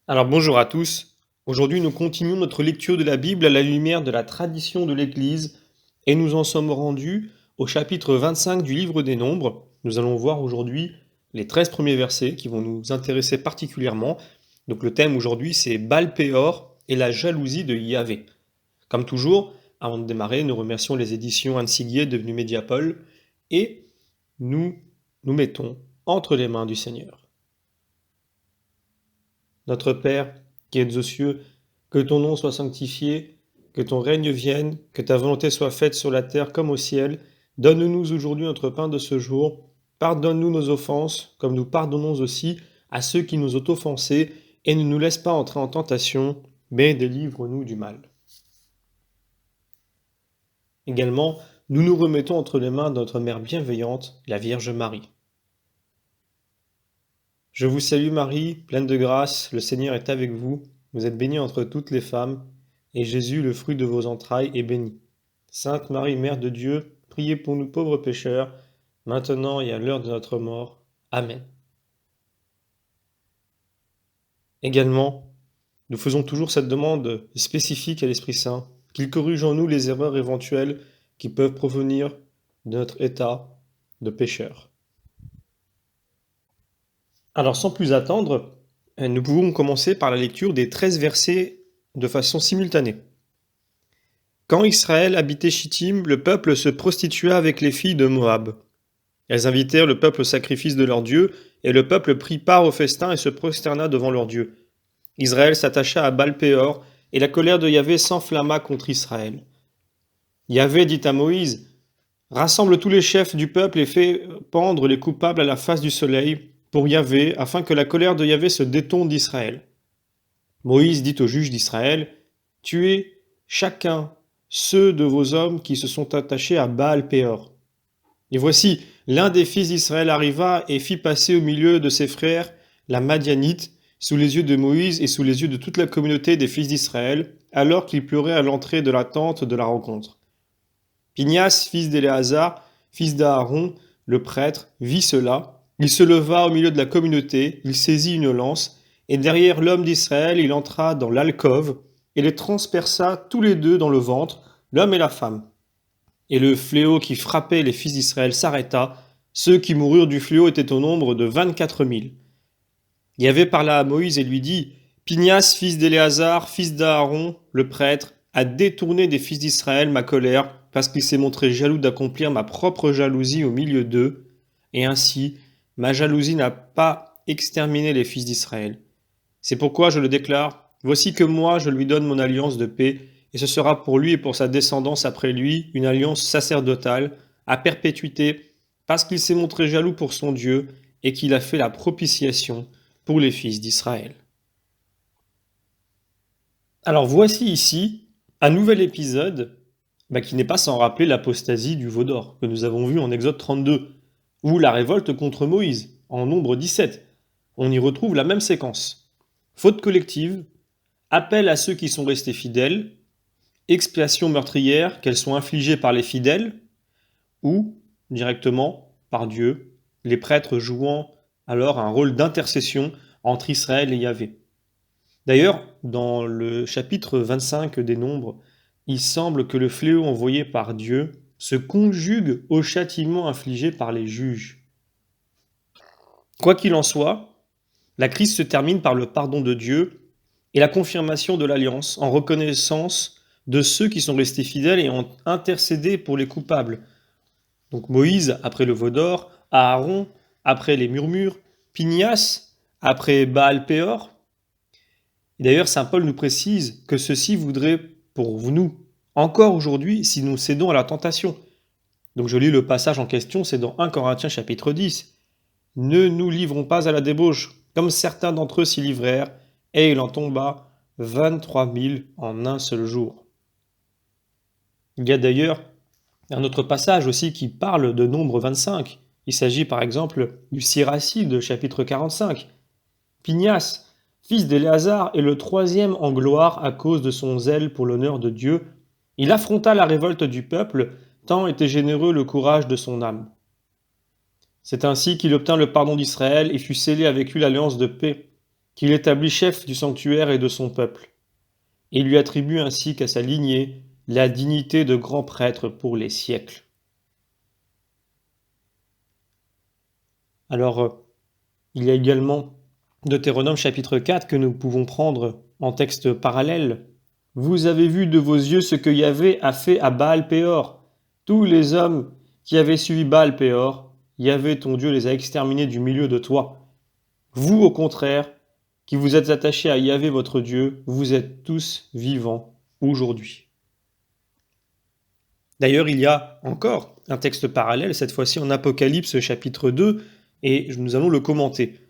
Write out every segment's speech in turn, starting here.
Alors bonjour à tous. Aujourd'hui, nous continuons notre lecture de la Bible à la lumière de la tradition de l'Église et nous en sommes rendus au chapitre 25 du livre des Nombres. Nous allons voir aujourd'hui les 13 premiers versets qui vont nous intéresser particulièrement. Donc le thème aujourd'hui, c'est Baal-Péor et la jalousie de Yahvé. Comme toujours, avant de démarrer, nous remercions les éditions Anne Siguier devenues Mediapol et nous nous mettons entre les mains du Seigneur. Notre Père, qui es aux cieux, que ton nom soit sanctifié, que ton règne vienne, que ta volonté soit faite sur la terre comme au ciel. Donne-nous aujourd'hui notre pain de ce jour. Pardonne-nous nos offenses, comme nous pardonnons aussi à ceux qui nous ont offensés, et ne nous laisse pas entrer en tentation, mais délivre-nous du mal. Également, nous nous remettons entre les mains de notre Mère bienveillante, la Vierge Marie. Je vous salue Marie, pleine de grâce, le Seigneur est avec vous. Vous êtes bénie entre toutes les femmes, et Jésus, le fruit de vos entrailles, est béni. Sainte Marie, Mère de Dieu, priez pour nous pauvres pécheurs, maintenant et à l'heure de notre mort. Amen. Également, nous faisons toujours cette demande spécifique à l'Esprit Saint, qu'il corrige en nous les erreurs éventuelles qui peuvent provenir de notre état de pécheur. Alors sans plus attendre, nous pouvons commencer par la lecture des 13 versets de façon simultanée. Quand Israël habitait Chittim, le peuple se prostitua avec les filles de Moab. Elles invitèrent le peuple au sacrifice de leur Dieu, et le peuple prit part au festin et se prosterna devant leur Dieu. Israël s'attacha à Baal-Péor, et la colère de Yahvé s'enflamma contre Israël. Yahvé dit à Moïse, « Rassemble tous les chefs du peuple et fais pendre les coupables à la face du soleil pour Yahvé, afin que la colère de Yahvé se détourne d'Israël. » Moïse dit aux juges d'Israël, « Tuez chacun ceux de vos hommes qui se sont attachés à Baal-Péor. » Et voici, l'un des fils d'Israël arriva et fit passer au milieu de ses frères la Madianite, sous les yeux de Moïse et sous les yeux de toute la communauté des fils d'Israël, alors qu'il pleurait à l'entrée de la tente de la rencontre. Pinias, fils d'Éléazar, fils d'Aaron, le prêtre, vit cela. Il se leva au milieu de la communauté, il saisit une lance, et derrière l'homme d'Israël, il entra dans l'alcôve, et les transperça tous les deux dans le ventre, l'homme et la femme. Et le fléau qui frappait les fils d'Israël s'arrêta. Ceux qui moururent du fléau étaient au nombre de 24 000. Yahvé parla à Moïse et lui dit, « Pinias, fils d'Éléazar, fils d'Aaron, le prêtre, a détourné des fils d'Israël ma colère, parce qu'il s'est montré jaloux d'accomplir ma propre jalousie au milieu d'eux, et ainsi ma jalousie n'a pas exterminé les fils d'Israël. C'est pourquoi je le déclare, voici que moi je lui donne mon alliance de paix, et ce sera pour lui et pour sa descendance après lui une alliance sacerdotale, à perpétuité, parce qu'il s'est montré jaloux pour son Dieu, et qu'il a fait la propitiation pour les fils d'Israël. » Alors voici ici un nouvel épisode qui n'est pas sans rappeler l'apostasie du veau d'or que nous avons vu en Exode 32, ou la révolte contre Moïse en Nombre 17. On y retrouve la même séquence. Faute collective, appel à ceux qui sont restés fidèles, expiation meurtrière, qu'elles soient infligées par les fidèles ou directement par Dieu, les prêtres jouant alors un rôle d'intercession entre Israël et Yahvé. D'ailleurs, dans le chapitre 25 des Nombres, il semble que le fléau envoyé par Dieu se conjugue au châtiment infligé par les juges. Quoi qu'il en soit, la crise se termine par le pardon de Dieu et la confirmation de l'alliance en reconnaissance de ceux qui sont restés fidèles et ont intercédé pour les coupables. Donc Moïse après le veau d'or, Aaron après les murmures, Pinias après Baal-Péor. Et d'ailleurs, saint Paul nous précise que ceci voudrait pour nous, encore aujourd'hui, si nous cédons à la tentation. Donc je lis le passage en question, c'est dans 1 Corinthiens chapitre 10. « Ne nous livrons pas à la débauche, comme certains d'entre eux s'y livrèrent, et il en tomba 23 000 en un seul jour. » Il y a d'ailleurs un autre passage aussi qui parle de Nombre 25. Il s'agit par exemple du Siracide, chapitre 45. Pinias, fils d'Éléazar, est le troisième en gloire à cause de son zèle pour l'honneur de Dieu. Il affronta la révolte du peuple, tant était généreux le courage de son âme. C'est ainsi qu'il obtint le pardon d'Israël et fut scellé avec lui l'alliance de paix, qu'il établit chef du sanctuaire et de son peuple, et lui attribue ainsi qu'à sa lignée la dignité de grand prêtre pour les siècles. Alors, il y a également Deutéronome chapitre 4 que nous pouvons prendre en texte parallèle. Vous avez vu de vos yeux ce que Yahvé a fait à Baal-Péor. Tous les hommes qui avaient suivi Baal-Péor, Yahvé ton Dieu les a exterminés du milieu de toi. Vous, au contraire, qui vous êtes attachés à Yahvé votre Dieu, vous êtes tous vivants aujourd'hui. D'ailleurs, il y a encore un texte parallèle, cette fois-ci en Apocalypse chapitre 2, et nous allons le commenter.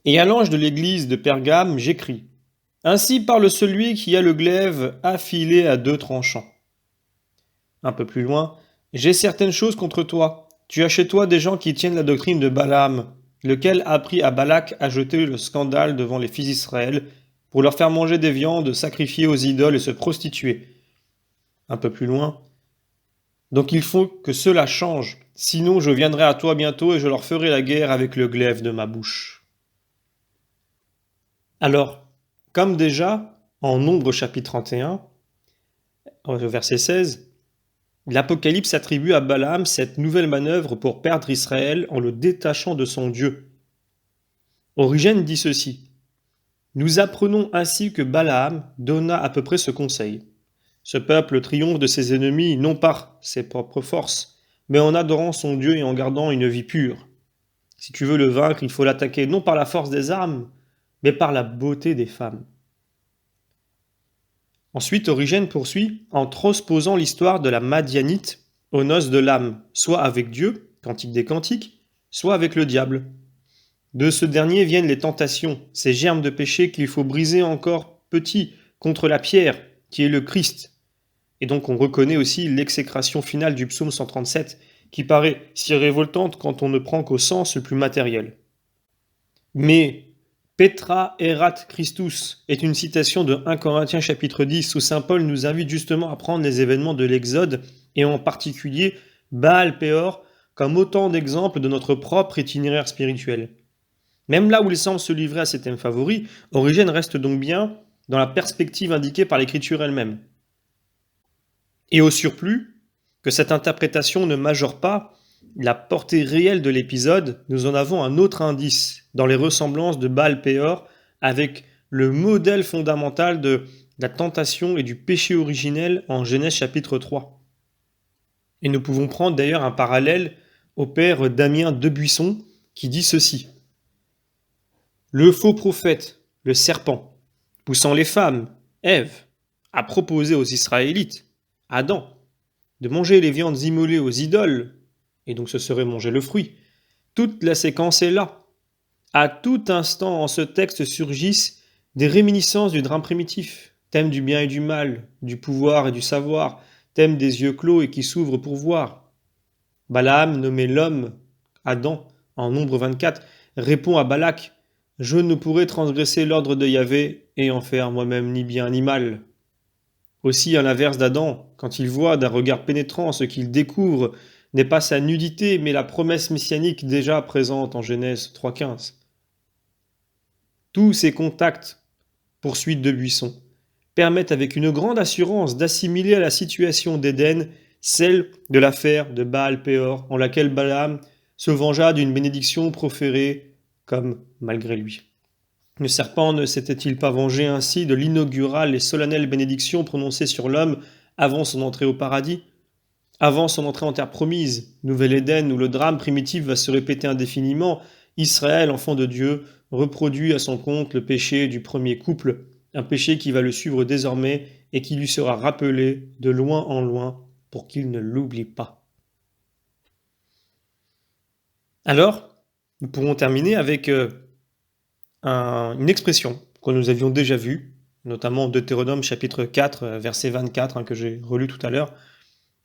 Et à l'ange de l'église de Pergame, j'écris. Ainsi parle celui qui a le glaive affilé à 2 tranchants. Un peu plus loin, j'ai certaines choses contre toi. Tu as chez toi des gens qui tiennent la doctrine de Balaam, lequel a appris à Balak à jeter le scandale devant les fils d'Israël pour leur faire manger des viandes sacrifiées aux idoles et se prostituer. Un peu plus loin. Donc il faut que cela change, sinon je viendrai à toi bientôt et je leur ferai la guerre avec le glaive de ma bouche. Alors, comme déjà, en Nombre chapitre 31, verset 16, l'Apocalypse attribue à Balaam cette nouvelle manœuvre pour perdre Israël en le détachant de son Dieu. Origène dit ceci. Nous apprenons ainsi que Balaam donna à peu près ce conseil. Ce peuple triomphe de ses ennemis non par ses propres forces, mais en adorant son Dieu et en gardant une vie pure. Si tu veux le vaincre, il faut l'attaquer non par la force des armes, mais par la beauté des femmes. Ensuite, Origène poursuit en transposant l'histoire de la Madianite aux noces de l'âme, soit avec Dieu, Cantique des Cantiques, soit avec le diable. De ce dernier viennent les tentations, ces germes de péché qu'il faut briser encore petits contre la pierre, qui est le Christ. Et donc on reconnaît aussi l'exécration finale du psaume 137, qui paraît si révoltante quand on ne prend qu'au sens le plus matériel. Mais Petra erat Christus est une citation de 1 Corinthiens chapitre 10 où saint Paul nous invite justement à prendre les événements de l'Exode et en particulier Baal-Péor comme autant d'exemples de notre propre itinéraire spirituel. Même là où il semble se livrer à ses thèmes favoris, Origène reste donc bien dans la perspective indiquée par l'écriture elle-même. Et au surplus, que cette interprétation ne majore pas la portée réelle de l'épisode, nous en avons un autre indice dans les ressemblances de Baal-Péor avec le modèle fondamental de la tentation et du péché originel en Genèse chapitre 3. Et nous pouvons prendre d'ailleurs un parallèle au père Damien Debuisson qui dit ceci. Le faux prophète, le serpent, poussant les femmes, Ève, a proposé aux Israélites, Adam, de manger les viandes immolées aux idoles, et donc ce serait manger le fruit. Toute la séquence est là. À tout instant en ce texte surgissent des réminiscences du drame primitif, thème du bien et du mal, du pouvoir et du savoir, thème des yeux clos et qui s'ouvrent pour voir. Balaam, nommé l'homme, Adam, en Nombre 24, répond à Balak « Je ne pourrai transgresser l'ordre de Yahvé et en faire moi-même ni bien ni mal. » Aussi, à l'inverse d'Adam, quand il voit d'un regard pénétrant ce qu'il découvre n'est pas sa nudité, mais la promesse messianique déjà présente en Genèse 3,15. Tous ces contacts, poursuite de Buisson, permettent avec une grande assurance d'assimiler à la situation d'Éden celle de l'affaire de Baal-Péor, en laquelle Balaam se vengea d'une bénédiction proférée comme malgré lui. Le serpent ne s'était-il pas vengé ainsi de l'inaugurale et solennelle bénédiction prononcée sur l'homme avant son entrée au paradis ? Avant son entrée en terre promise, Nouvelle Éden, où le drame primitif va se répéter indéfiniment, Israël, enfant de Dieu, reproduit à son compte le péché du premier couple, un péché qui va le suivre désormais et qui lui sera rappelé de loin en loin pour qu'il ne l'oublie pas. Alors, nous pourrons terminer avec une expression que nous avions déjà vue, notamment en Deutéronome chapitre 4, verset 24, que j'ai relu tout à l'heure,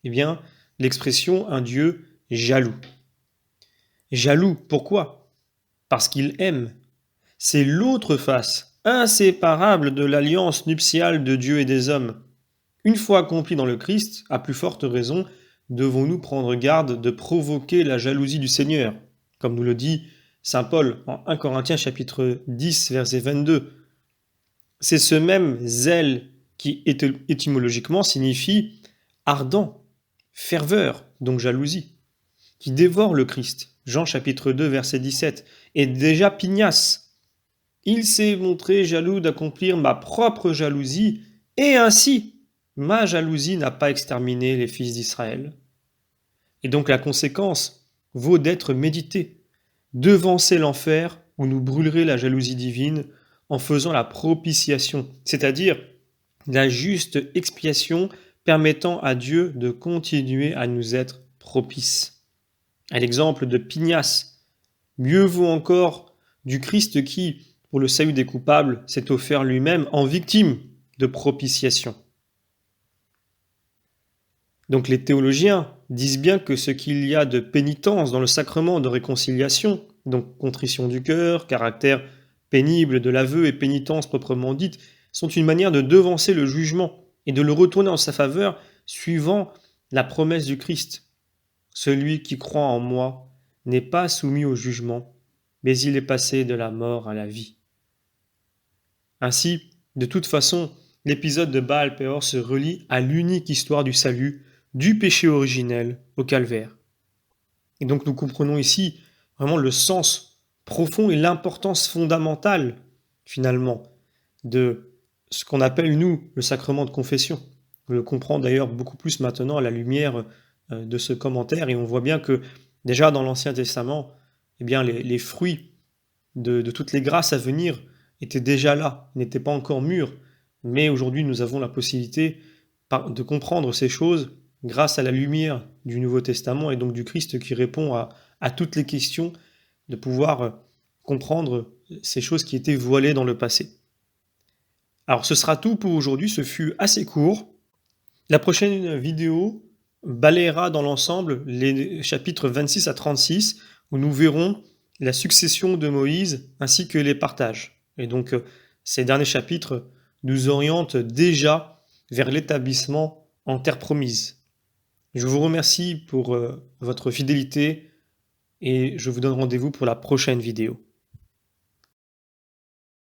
eh bien, l'expression « un Dieu jaloux ». Jaloux, pourquoi ? Parce qu'il aime. C'est l'autre face, inséparable de l'alliance nuptiale de Dieu et des hommes. Une fois accomplie dans le Christ, à plus forte raison, devons-nous prendre garde de provoquer la jalousie du Seigneur, comme nous le dit Saint Paul en 1 Corinthiens chapitre 10 verset 22. C'est ce même zèle qui étymologiquement signifie ardent, ferveur, donc jalousie, qui dévore le Christ. Jean chapitre 2 verset 17. Et déjà pignace. Il s'est montré jaloux d'accomplir ma propre jalousie, et ainsi ma jalousie n'a pas exterminé les fils d'Israël. Et donc la conséquence vaut d'être méditée. Devancez l'enfer où nous brûlerait la jalousie divine en faisant la propitiation, c'est-à-dire la juste expiation permettant à Dieu de continuer à nous être propice. À l'exemple de Pignace, mieux vaut encore du Christ qui, pour le salut des coupables, s'est offert lui-même en victime de propitiation. Donc les théologiens disent bien que ce qu'il y a de pénitence dans le sacrement de réconciliation, donc contrition du cœur, caractère pénible de l'aveu et pénitence proprement dite, sont une manière de devancer le jugement et de le retourner en sa faveur suivant la promesse du Christ. Celui qui croit en moi n'est pas soumis au jugement, mais il est passé de la mort à la vie. Ainsi, de toute façon, l'épisode de Baal Péor se relie à l'unique histoire du salut, du péché originel au calvaire. Et donc nous comprenons ici vraiment le sens profond et l'importance fondamentale, finalement, de ce qu'on appelle, nous, le sacrement de confession. On le comprend d'ailleurs beaucoup plus maintenant à la lumière de ce commentaire, et on voit bien que déjà dans l'Ancien Testament, eh bien, les fruits de toutes les grâces à venir étaient déjà là, n'étaient pas encore mûrs, mais aujourd'hui nous avons la possibilité de comprendre ces choses grâce à la lumière du Nouveau Testament et donc du Christ qui répond à toutes les questions, de pouvoir comprendre ces choses qui étaient voilées dans le passé. Alors ce sera tout pour aujourd'hui, ce fut assez court. La prochaine vidéo balayera dans l'ensemble les chapitres 26 à 36 où nous verrons la succession de Moïse ainsi que les partages. Et donc ces derniers chapitres nous orientent déjà vers l'établissement en terre promise. Je vous remercie pour votre fidélité et je vous donne rendez-vous pour la prochaine vidéo.